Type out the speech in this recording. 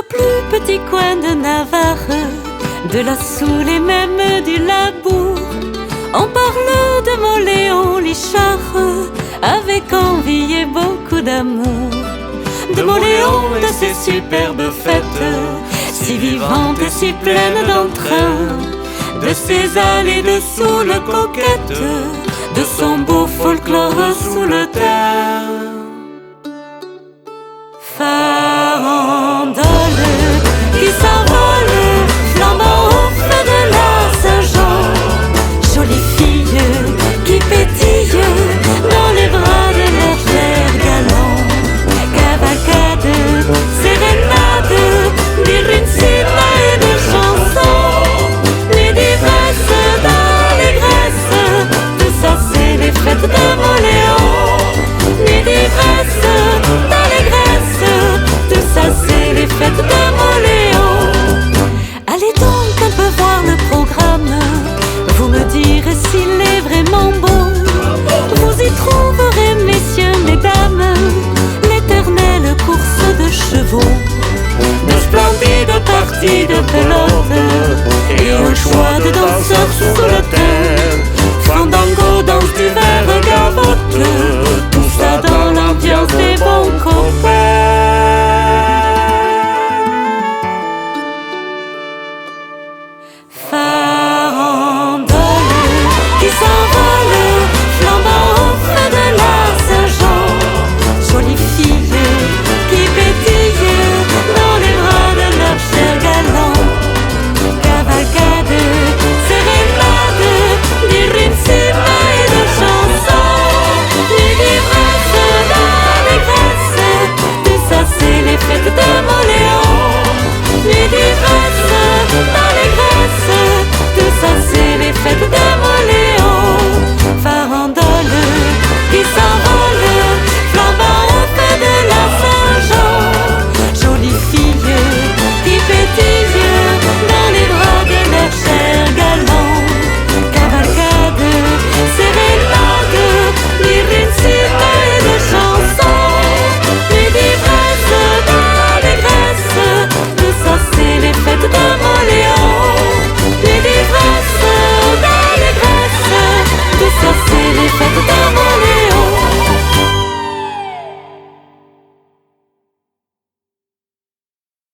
Jusqu'au plus petit coin de Navarre, de la Soule et même du Labour, on parle de Moléon Lichard avec envie et beaucoup d'amour. De Moléon, de ces superbes fêtes, si vivantes et si pleines d'entrain, de ses allées de Soule coquettes, de son beau folklore sous le terre.